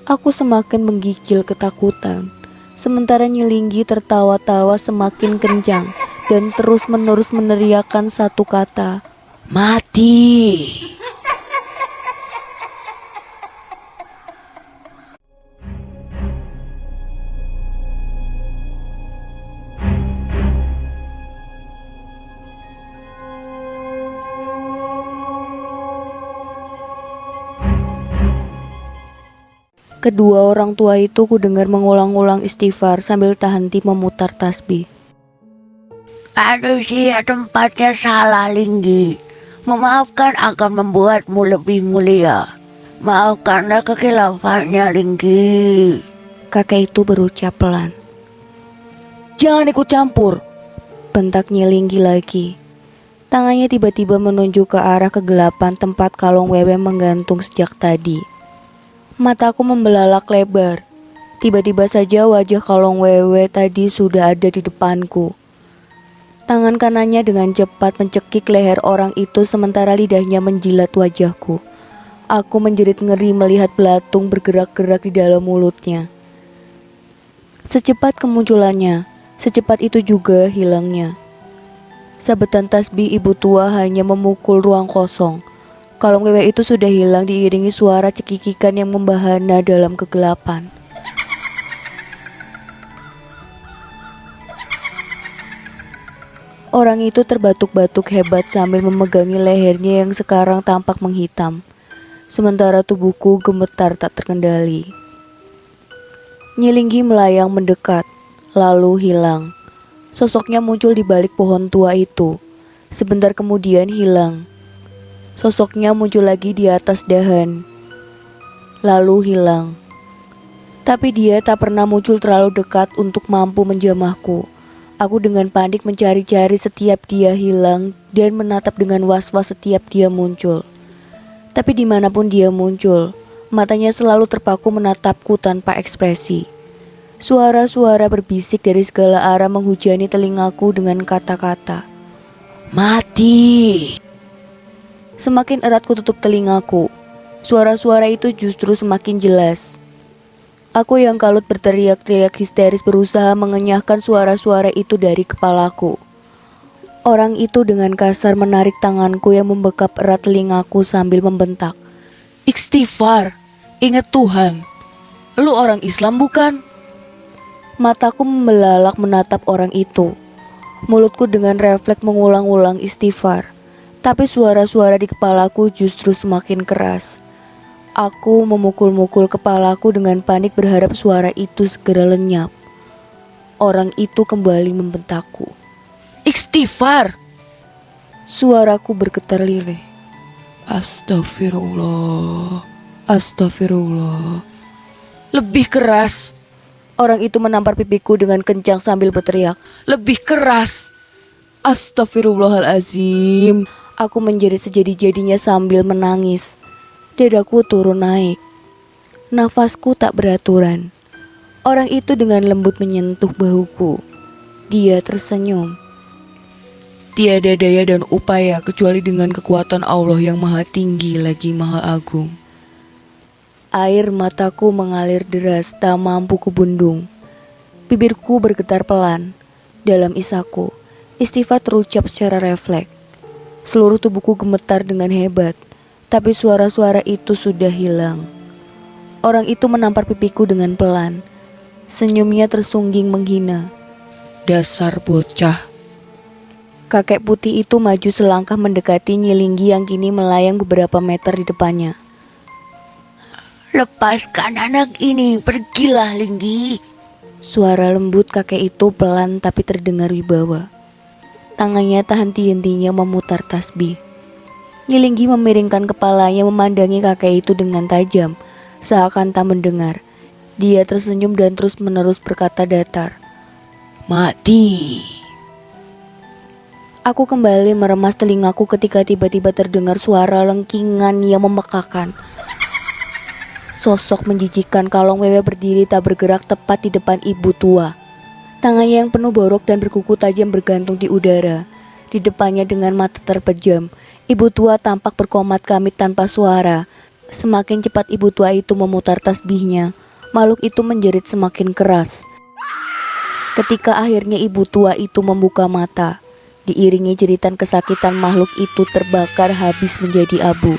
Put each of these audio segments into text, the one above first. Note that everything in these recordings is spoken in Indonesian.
Aku semakin menggigil ketakutan. Sementara Nyilinggi tertawa-tawa semakin kencang dan terus-menerus meneriakkan satu kata, "Mati!" Kedua orang tua itu kudengar mengulang-ulang istighfar sambil tak henti memutar tasbih. Manusia tempatnya salah, Linggi. Memaafkan akan membuatmu lebih mulia. Maafkanlah kekhilaafannya, Linggi. Kakek itu berucap pelan. Jangan ikut campur. Bentak Nyilinggi lagi. Tangannya tiba-tiba menunjuk ke arah kegelapan tempat kalung wewe menggantung sejak tadi. Mataku membelalak lebar. Tiba-tiba saja wajah kalung wewe tadi sudah ada di depanku. Tangan kanannya dengan cepat mencekik leher orang itu sementara lidahnya menjilat wajahku. Aku menjerit ngeri melihat belatung bergerak-gerak di dalam mulutnya. Secepat kemunculannya, secepat itu juga hilangnya. Sabetan tasbih ibu tua hanya memukul ruang kosong. Kalung wewe itu sudah hilang diiringi suara cekikikan yang membahana dalam kegelapan. Orang itu terbatuk-batuk hebat sambil memegangi lehernya yang sekarang tampak menghitam. Sementara tubuhku gemetar tak terkendali. Nyilinggi melayang mendekat, lalu hilang. Sosoknya muncul di balik pohon tua itu. Sebentar kemudian hilang. Sosoknya muncul lagi di atas dahan, lalu hilang. Tapi dia tak pernah muncul terlalu dekat untuk mampu menjamahku. Aku dengan panik mencari-cari setiap dia hilang dan menatap dengan was-was setiap dia muncul. Tapi dimanapun dia muncul, matanya selalu terpaku menatapku tanpa ekspresi. Suara-suara berbisik dari segala arah menghujani telingaku dengan kata-kata, "Mati!" Semakin erat ku tutup telingaku. Suara-suara itu justru semakin jelas. Aku yang kalut berteriak-teriak histeris berusaha mengenyahkan suara-suara itu dari kepalaku. Orang itu dengan kasar menarik tanganku yang membekap erat telingaku sambil membentak, Istighfar. Ingat Tuhan. Lu orang Islam bukan? Mataku membelalak menatap orang itu. Mulutku dengan refleks mengulang-ulang istighfar. Tapi suara-suara di kepalaku justru semakin keras. Aku memukul-mukul kepalaku dengan panik berharap suara itu segera lenyap. Orang itu kembali membentakku. Istighfar. Suaraku bergetar lirih. Astagfirullah. Astagfirullah. Lebih keras. Orang itu menampar pipiku dengan kencang sambil berteriak. Lebih keras. Astagfirullahalazim. Aku menjerit sejadi-jadinya sambil menangis. Dadaku turun naik. Nafasku tak beraturan. Orang itu dengan lembut menyentuh bahuku. Dia tersenyum. Tiada daya dan upaya kecuali dengan kekuatan Allah yang maha tinggi lagi maha agung. Air mataku mengalir deras tak mampu kubendung. Bibirku bergetar pelan. Dalam isaku, istighfar terucap secara refleks. Seluruh tubuhku gemetar dengan hebat, tapi suara-suara itu sudah hilang. Orang itu menampar pipiku dengan pelan. Senyumnya tersungging menghina. Dasar bocah. Kakek putih itu maju selangkah mendekati Nyilinggi yang kini melayang beberapa meter di depannya. Lepaskan anak ini, pergilah, Linggi. Suara lembut kakek itu pelan tapi terdengar wibawa. Tangannya tak henti-hentinya memutar tasbih. Nyilinggi memiringkan kepalanya memandangi kakek itu dengan tajam, seakan tak mendengar. Dia tersenyum dan terus-menerus berkata datar, Mati. Aku kembali meremas telingaku ketika tiba-tiba terdengar suara lengkingan yang memekakan. Sosok menjijikan kalong wewe berdiri tak bergerak tepat di depan ibu tua. Tangannya yang penuh borok dan berkuku tajam bergantung di udara. Di depannya dengan mata terpejam, ibu tua tampak berkomat kamit tanpa suara. Semakin cepat ibu tua itu memutar tasbihnya, makhluk itu menjerit semakin keras. Ketika akhirnya ibu tua itu membuka mata, diiringi jeritan kesakitan, makhluk itu terbakar habis menjadi abu.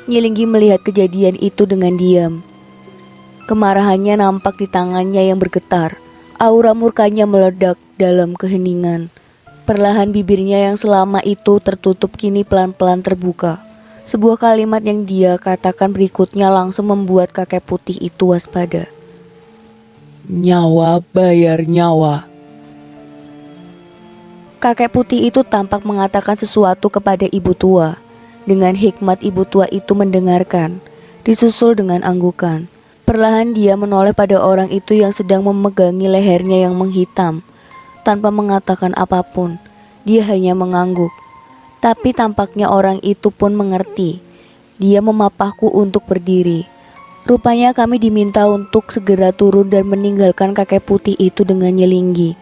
Nyilinggi melihat kejadian itu dengan diam. Kemarahannya nampak di tangannya yang bergetar. Aura murkanya meledak dalam keheningan. Perlahan bibirnya yang selama itu tertutup kini pelan-pelan terbuka. Sebuah kalimat yang dia katakan berikutnya langsung membuat kakek putih itu waspada. Nyawa bayar nyawa. Kakek putih itu tampak mengatakan sesuatu kepada ibu tua. Dengan hikmat ibu tua itu mendengarkan, disusul dengan anggukan. Perlahan dia menoleh pada orang itu yang sedang memegangi lehernya yang menghitam. Tanpa mengatakan apapun, dia hanya mengangguk. Tapi tampaknya orang itu pun mengerti. Dia memapahku untuk berdiri. Rupanya kami diminta untuk segera turun dan meninggalkan kakek putih itu dengan Nyelinggi.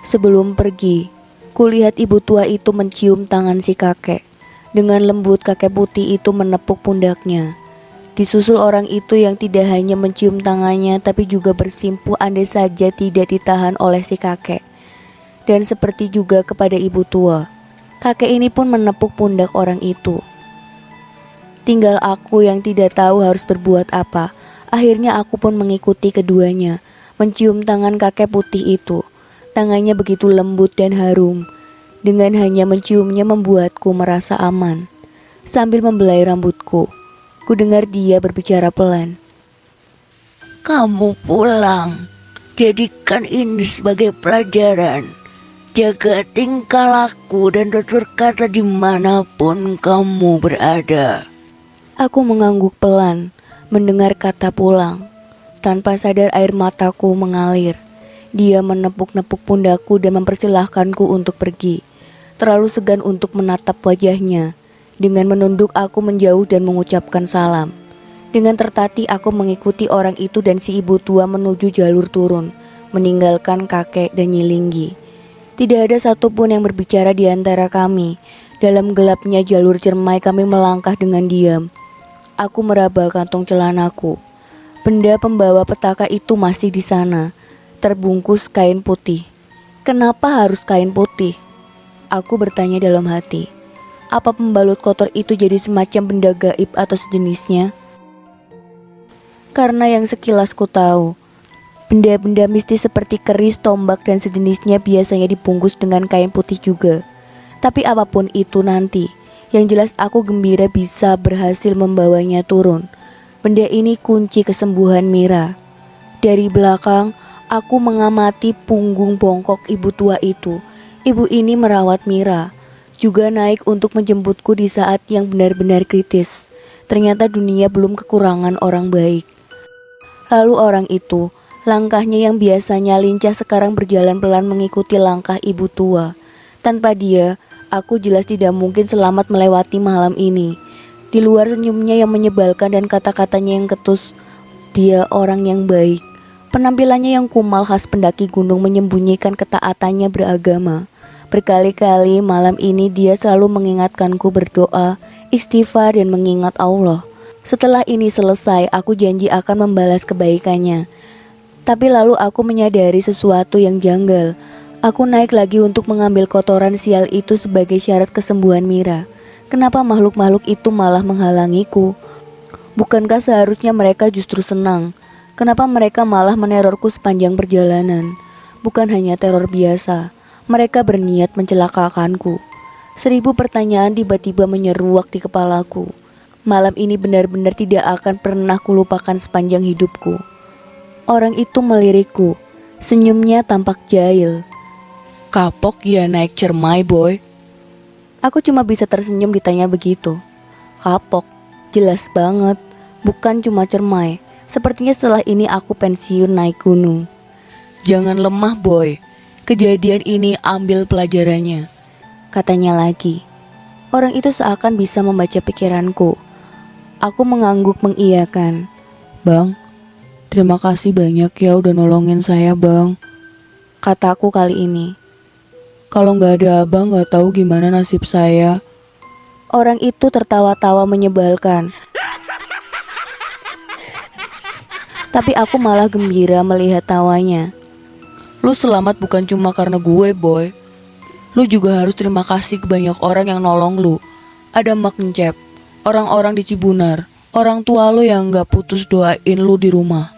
Sebelum pergi, kulihat ibu tua itu mencium tangan si kakek. Dengan lembut kakek putih itu menepuk pundaknya. Disusul orang itu yang tidak hanya mencium tangannya tapi juga bersimpuh andai saja tidak ditahan oleh si kakek. Dan seperti juga kepada ibu tua, kakek ini pun menepuk pundak orang itu. Tinggal aku yang tidak tahu harus berbuat apa. Akhirnya aku pun mengikuti keduanya, mencium tangan kakek putih itu. Tangannya begitu lembut dan harum. Dengan hanya menciumnya membuatku merasa aman. Sambil membelai rambutku, ku dengar dia berbicara pelan. Kamu pulang. Jadikan ini sebagai pelajaran. Jaga tingkah laku dan tutur kata dimanapun kamu berada. Aku mengangguk pelan, mendengar kata pulang. Tanpa sadar air mataku mengalir. Dia menepuk-nepuk pundakku dan mempersilahkanku untuk pergi. Terlalu segan untuk menatap wajahnya. Dengan menunduk aku menjauh dan mengucapkan salam. Dengan tertatih aku mengikuti orang itu dan si ibu tua menuju jalur turun, meninggalkan kakek dan Nyilinggi. Tidak ada satupun yang berbicara di antara kami. Dalam gelapnya jalur cermai kami melangkah dengan diam. Aku meraba kantong celanaku. Benda pembawa petaka itu masih di sana, terbungkus kain putih. Kenapa harus kain putih? Aku bertanya dalam hati. Apa pembalut kotor itu jadi semacam benda gaib atau sejenisnya? Karena yang sekilas ku tahu, benda-benda mistis seperti keris, tombak, dan sejenisnya biasanya dibungkus dengan kain putih juga. Tapi apapun itu nanti, yang jelas aku gembira bisa berhasil membawanya turun. Benda ini kunci kesembuhan Mira. Dari belakang, aku mengamati punggung bongkok ibu tua itu. Ibu ini merawat Mira, juga naik untuk menjemputku di saat yang benar-benar kritis. Ternyata dunia belum kekurangan orang baik. Lalu orang itu, langkahnya yang biasanya lincah sekarang berjalan pelan mengikuti langkah ibu tua. Tanpa dia, aku jelas tidak mungkin selamat melewati malam ini. Di luar senyumnya yang menyebalkan dan kata-katanya yang ketus, dia orang yang baik. Penampilannya yang kumal khas pendaki gunung menyembunyikan ketaatannya beragama. Berkali-kali malam ini dia selalu mengingatkanku berdoa, istighfar dan mengingat Allah. Setelah ini selesai, aku janji akan membalas kebaikannya. Tapi lalu aku menyadari sesuatu yang janggal. Aku naik lagi untuk mengambil kotoran sial itu sebagai syarat kesembuhan Mira. Kenapa makhluk-makhluk itu malah menghalangiku? Bukankah seharusnya mereka justru senang? Kenapa mereka malah menerorku sepanjang perjalanan? Bukan hanya teror biasa. Mereka berniat mencelakakanku. 1000 pertanyaan tiba-tiba menyeruak di kepalaku. Malam ini benar-benar tidak akan pernah kulupakan sepanjang hidupku. Orang itu melirikku. Senyumnya tampak jahil. Kapok ya naik cermai, boy. Aku cuma bisa tersenyum ditanya begitu. Kapok, jelas banget. Bukan cuma cermai. Sepertinya setelah ini aku pensiun naik gunung. Jangan lemah, boy. Kejadian ini ambil pelajarannya, katanya lagi. Orang itu seakan bisa membaca pikiranku. Aku mengangguk mengiyakan. Bang, terima kasih banyak ya udah nolongin saya, bang. Kataku kali ini. Kalau nggak ada abang nggak tahu gimana nasib saya. Orang itu tertawa-tawa menyebalkan. Tapi aku malah gembira melihat tawanya. Lu selamat bukan cuma karena gue, boy. Lu juga harus terima kasih ke banyak orang yang nolong lu. Ada Mak Encep, orang-orang di Cibunar, orang tua lu yang gak putus doain lu di rumah,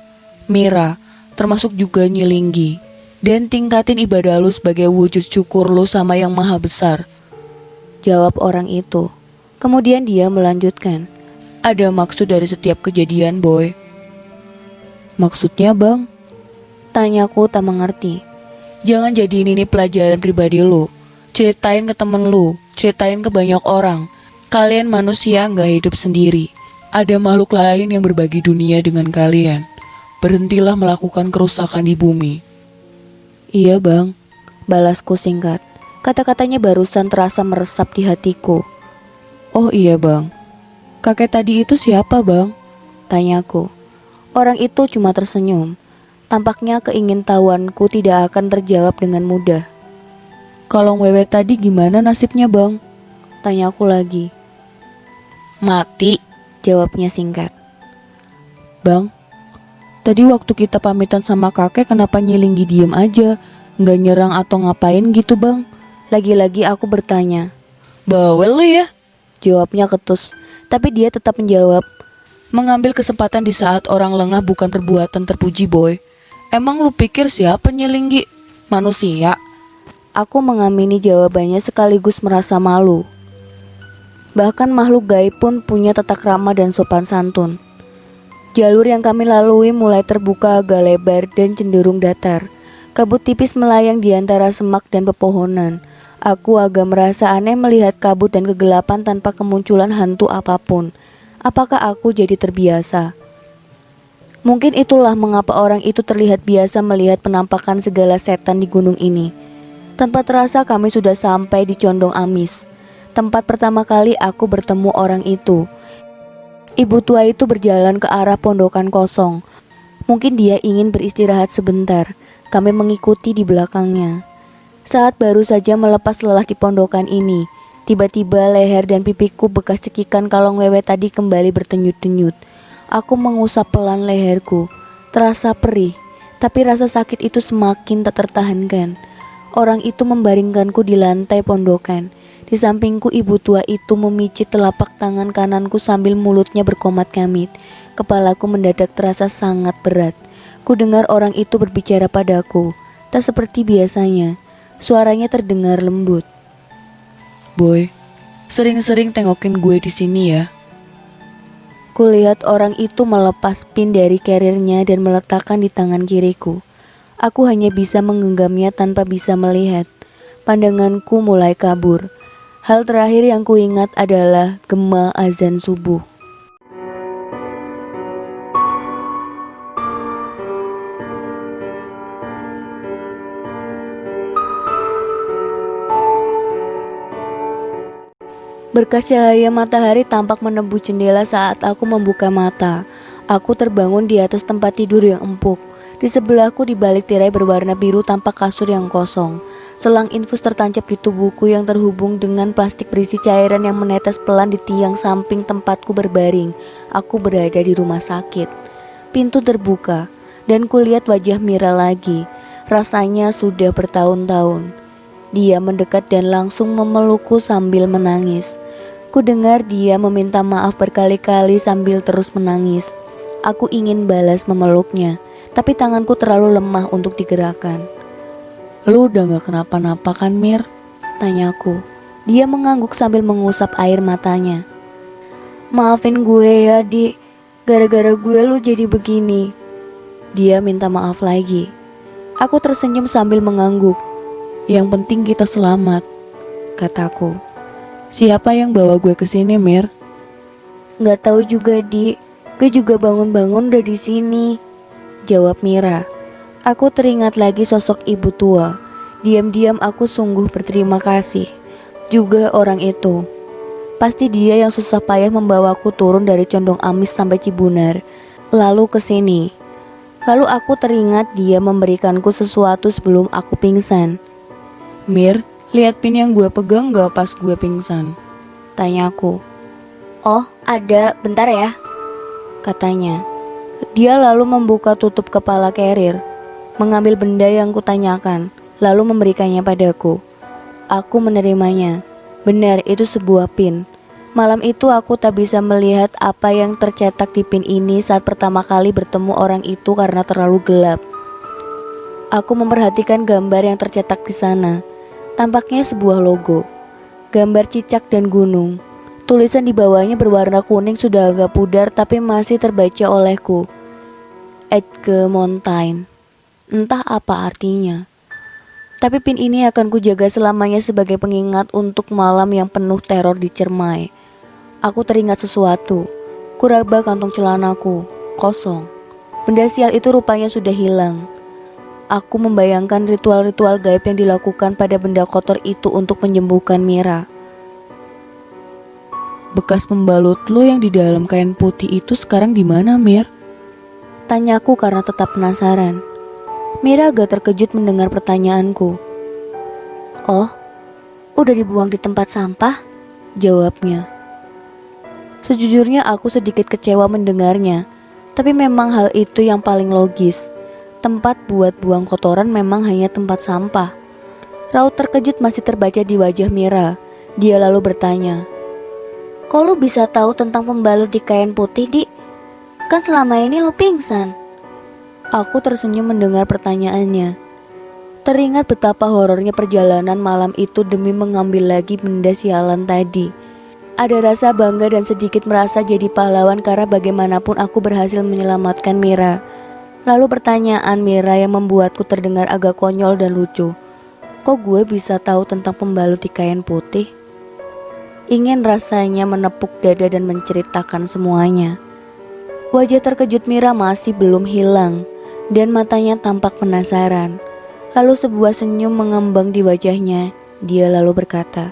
Mira, termasuk juga Nyilinggi. Dan tingkatin ibadah lu sebagai wujud syukur lu sama yang maha besar. Jawab orang itu. Kemudian dia melanjutkan. Ada maksud dari setiap kejadian, boy. Maksudnya bang? Tanyaku tak mengerti. Jangan jadiin ini pelajaran pribadi lu. Ceritain ke temen lu, ceritain ke banyak orang. Kalian manusia gak hidup sendiri. Ada makhluk lain yang berbagi dunia dengan kalian. Berhentilah melakukan kerusakan di bumi. Iya bang, balasku singkat. Kata-katanya barusan terasa meresap di hatiku. Oh iya bang, kakek tadi itu siapa bang? Tanyaku. Orang itu cuma tersenyum. Tampaknya keingintahuanku tidak akan terjawab dengan mudah. Kalau wewe tadi gimana nasibnya bang? Tanyaku lagi. Mati, Jawabnya singkat. bang. Tadi waktu kita pamitan sama kakek kenapa Nyilinggi diem aja? Nggak nyerang atau ngapain gitu bang? Lagi-lagi aku bertanya. Bawel lu ya? Jawabnya ketus. Tapi dia tetap menjawab. Mengambil kesempatan di saat orang lengah bukan perbuatan terpuji boy. Emang lu pikir siapa Nyilinggi? Manusia? Aku mengamini jawabannya sekaligus merasa malu. Bahkan makhluk gaib pun punya tata krama dan sopan santun. Jalur yang kami lalui mulai terbuka agak lebar dan cenderung datar. Kabut tipis melayang di antara semak dan pepohonan. Aku agak merasa aneh melihat kabut dan kegelapan tanpa kemunculan hantu apapun. Apakah aku jadi terbiasa? Mungkin itulah mengapa orang itu terlihat biasa melihat penampakan segala setan di gunung ini. Tanpa terasa kami sudah sampai di Condong Amis. Tempat pertama kali aku bertemu orang itu. Ibu tua itu berjalan ke arah pondokan kosong. Mungkin dia ingin beristirahat sebentar. Kami mengikuti di belakangnya. Saat baru saja melepas lelah di pondokan ini, tiba-tiba leher dan pipiku bekas cekikan kalong wewe tadi kembali bertenyut-tenyut. Aku mengusap pelan leherku. Terasa perih, tapi rasa sakit itu semakin tak tertahankan. Orang itu membaringkanku di lantai pondokan. Di sampingku ibu tua itu memicit telapak tangan kananku sambil mulutnya berkomat-kamit. Kepalaku mendadak terasa sangat berat. Ku dengar orang itu berbicara padaku. Tak seperti biasanya. Suaranya terdengar lembut. Boy, sering-sering tengokin gue di sini ya. Kulihat orang itu melepas pin dari karirnya dan meletakkan di tangan kiriku. Aku hanya bisa menggenggamnya tanpa bisa melihat. Pandanganku mulai kabur. Hal terakhir yang kuingat adalah gema azan subuh. Berkas cahaya matahari tampak menembus jendela saat aku membuka mata. Aku terbangun di atas tempat tidur yang empuk. Di sebelahku di balik tirai berwarna biru tampak kasur yang kosong. Selang infus tertancap di tubuhku yang terhubung dengan plastik berisi cairan yang menetes pelan di tiang samping tempatku berbaring. Aku berada di rumah sakit. Pintu terbuka dan kulihat wajah Mira lagi. Rasanya sudah bertahun-tahun. Dia mendekat dan langsung memelukku sambil menangis. Ku dengar dia meminta maaf berkali-kali sambil terus menangis. Aku ingin balas memeluknya, tapi tanganku terlalu lemah untuk digerakkan. Lu udah gak kenapa-napa kan Mir? Tanyaku. Dia mengangguk sambil mengusap air matanya. Maafin gue ya Dik, gara-gara gue lu jadi begini. Dia minta maaf lagi. Aku tersenyum sambil mengangguk. Yang penting kita selamat, kataku. Siapa yang bawa gue ke sini Mir? Gak tahu juga Dik, gue juga bangun-bangun udah di sini. Jawab Mira. Aku teringat lagi sosok ibu tua. Diam-diam aku sungguh berterima kasih. Juga orang itu. Pasti dia yang susah payah membawaku turun dari Condong Amis sampai Cibunar, lalu ke sini. Lalu aku teringat dia memberikanku sesuatu sebelum aku pingsan. Mir, lihat pin yang gue pegang gak pas gue pingsan? Tanyaku. Oh, ada, bentar ya, katanya. Dia lalu membuka tutup kepala carrier, mengambil benda yang kutanyakan, lalu memberikannya padaku. Aku menerimanya. Benar, itu sebuah pin. Malam itu aku tak bisa melihat apa yang tercetak di pin ini saat pertama kali bertemu orang itu karena terlalu gelap. Aku memperhatikan gambar yang tercetak di sana. Tampaknya sebuah logo. Gambar cicak dan gunung. Tulisan di bawahnya berwarna kuning sudah agak pudar tapi masih terbaca olehku. Edge Mountain. Entah apa artinya. Tapi pin ini akan kujaga selamanya sebagai pengingat untuk malam yang penuh teror di Cermai. Aku teringat sesuatu. Kuraba kantong celanaku. Kosong. Benda sial itu rupanya sudah hilang. Aku membayangkan ritual-ritual gaib yang dilakukan pada benda kotor itu untuk menyembuhkan Mira. Bekas pembalut lo yang di dalam kain putih itu sekarang di mana, Mir? Tanyaku karena tetap penasaran. Mira agak terkejut mendengar pertanyaanku. Oh, udah dibuang di tempat sampah? Jawabnya. Sejujurnya aku sedikit kecewa mendengarnya, tapi memang hal itu yang paling logis. Tempat buat buang kotoran memang hanya tempat sampah. Raut terkejut masih terbaca di wajah Mira. Dia lalu bertanya, "Kok lu bisa tahu tentang pembalut di kain putih, Dik? Kan selama ini lu pingsan." Aku tersenyum mendengar pertanyaannya. Teringat betapa horornya perjalanan malam itu demi mengambil lagi benda sialan tadi. Ada rasa bangga dan sedikit merasa jadi pahlawan karena bagaimanapun aku berhasil menyelamatkan Mira. Lalu pertanyaan Mira yang membuatku terdengar agak konyol dan lucu. Kok gue bisa tahu tentang pembalut di kain putih? Ingin rasanya menepuk dada dan menceritakan semuanya. Wajah terkejut Mira masih belum hilang dan matanya tampak penasaran. Lalu sebuah senyum mengembang di wajahnya. Dia lalu berkata,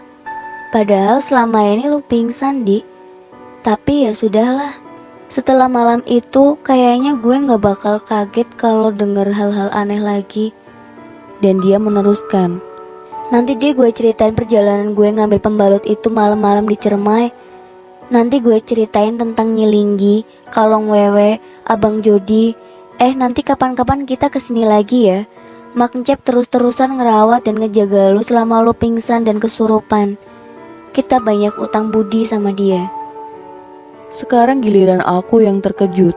"Padahal selama ini lu pingsan, Dik. Tapi ya sudahlah. Setelah malam itu kayaknya gue gak bakal kaget kalau denger hal-hal aneh lagi." Dan dia meneruskan, "Nanti deh gue ceritain perjalanan gue ngambil pembalut itu malam-malam di Cermai. Nanti gue ceritain tentang Nyilinggi, Kalong Wewe, Abang Jody. Nanti kapan-kapan kita kesini lagi ya. Mak Encep terus-terusan ngerawat dan ngejaga lu selama lu pingsan dan kesurupan. Kita banyak utang budi sama dia." Sekarang giliran aku yang terkejut.